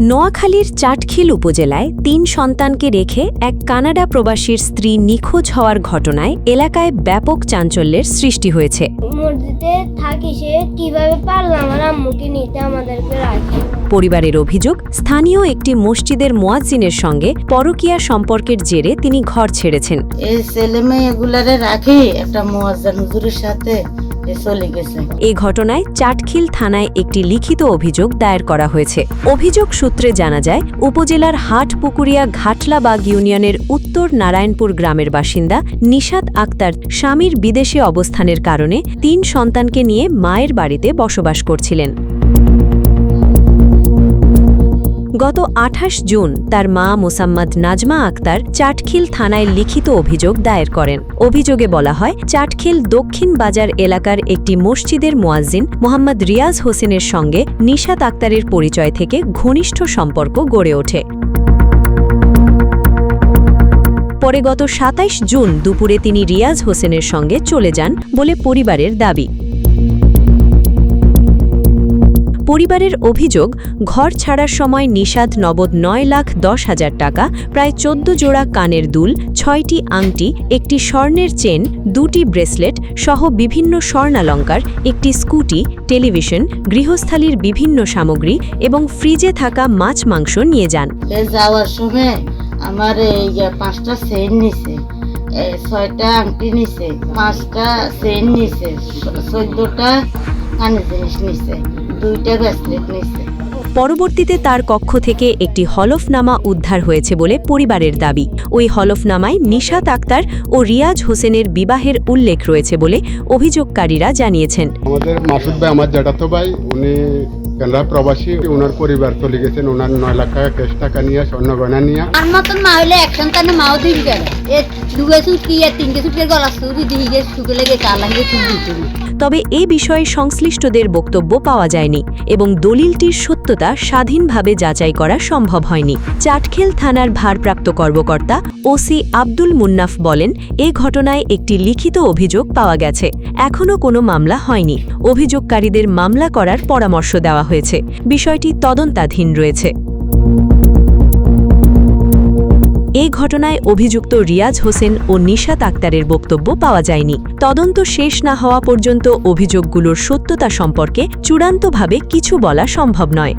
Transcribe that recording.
নোয়াখালীর চাটখিল উপজেলায় ৩ সন্তানকে রেখে এক কানাডা প্রবাসীর স্ত্রী নিখোঁজ হওয়ার ঘটনায় এলাকায় ব্যাপক চাঞ্চল্যের সৃষ্টি হয়েছে। মসজিদে থাকি, সে কিভাবে পারল আমার আম্মুকে নিতে আমাদেরকে রাখে। পরিবারের অভিযোগ, স্থানীয় একটি মসজিদের মুয়াজ্জিনের সঙ্গে পরকীয়া সম্পর্কের জেরে তিনি ঘর ছেড়েছেন। এই ছেলে মেয়েগুলারে রাখি একটা মুয়াজ্জিন হুজুরের সাথে চলে গেছে। এই ঘটনায় চাটখিল থানায় একটি লিখিত অভিযোগ দায়ের করা হয়েছে। অভিযোগ সূত্রে জানা যায়, উপজেলার হাটপুকুরিয়া ঘাটলাবাগ ইউনিয়নের উত্তর নারায়ণপুর গ্রামের বাসিন্দা নিশাত আক্তার স্বামীর বিদেশে অবস্থানের কারণে ৩ সন্তানকে নিয়ে মায়ের বাড়িতে বসবাস করছিলেন। গত ২৮ জুন তার মা মোসাম্মদ নাজমা আক্তার চাটখিল থানায় লিখিত অভিযোগ দায়ের করেন। অভিযোগে বলা হয়, চাটখিল দক্ষিণ বাজার এলাকার একটি মসজিদের মুয়াজ্জিন মোহাম্মদ রিয়াজ হোসেনের সঙ্গে নিশাত আক্তারের পরিচয় থেকে ঘনিষ্ঠ সম্পর্ক গড়ে ওঠে। পরে গত ২৭ জুন দুপুরে তিনি রিয়াজ হোসেনের সঙ্গে চলে যান বলে পরিবারের দাবি। পরিবারের অভিযোগ, ঘর ছাড়ার সময় নিশাত নগদ ৯,১০,০০০ টাকা, প্রায় ১৪ জোড়া কানের দুল, ৬টি আংটি, একটি স্বর্ণের চেন, ২টি ব্রেসলেট সহ বিভিন্ন স্বর্ণালঙ্কার, একটি স্কুটি, টেলিভিশন, গৃহস্থালির বিভিন্ন সামগ্রী এবং ফ্রিজে থাকা মাছ মাংস নিয়ে যান। যাওয়ার সময় আমার এই 5টা চেইন নিছে, 6টা আংটি নিছে, 5টা চেইন নিছে, 14টা কানের জিনিস নিছে, 2টা ব্রেসলেট নিছে। পরবর্তীতে তার কক্ষ থেকে একটি হলফনামা উদ্ধার হয়েছে বলে পরিবারের দাবি। ওই হলফনামায় নিশাত আক্তার ও রিয়াজ হোসেনের বিবাহের উল্লেখ রয়েছে বলে অভিযোগকারীরা জানিয়েছেন। আমাদের মাসুদ ভাই, আমার জ্যাঠাতো ভাই, উনি কানাডা প্রবাসী, ওনার পরিবার চলে গেছেন। ওনার ৯ লাখ টাকা ক্যাশ টাকা নিয়ে, স্বর্ণ গয়না নিয়ে। আমার মতন মা হইলে এক সন্তানে মাও দিন গেল, এ 2 সুটকি আর 3 সুটকের গলা সুরি দিয়ে গেছে, শুকে লেগে চালাঙ্গে চুল। তবে এ বিষয়ে সংশ্লিষ্টদের বক্তব্য পাওয়া যায়নি এবং দলিলটির সত্যতা স্বাধীনভাবে যাচাই করা সম্ভব হয়নি। চাটখিল থানার ভারপ্রাপ্ত কর্মকর্তা ওসি আব্দুল মুন্নাফ বলেন, এ ঘটনায় একটি লিখিত অভিযোগ পাওয়া গেছে। এখনও কোনো মামলা হয়নি। অভিযোগকারীদের মামলা করার পরামর্শ দেওয়া হয়েছে। বিষয়টি তদন্তাধীন রয়েছে। এই ঘটনায় অভিযুক্ত রিয়াজ হোসেন ও নিশাত আক্তারের বক্তব্য পাওয়া যায়নি। তদন্ত শেষ না হওয়া পর্যন্ত অভিযোগগুলোর সত্যতা সম্পর্কে চূড়ান্তভাবে কিছু বলা সম্ভব নয়।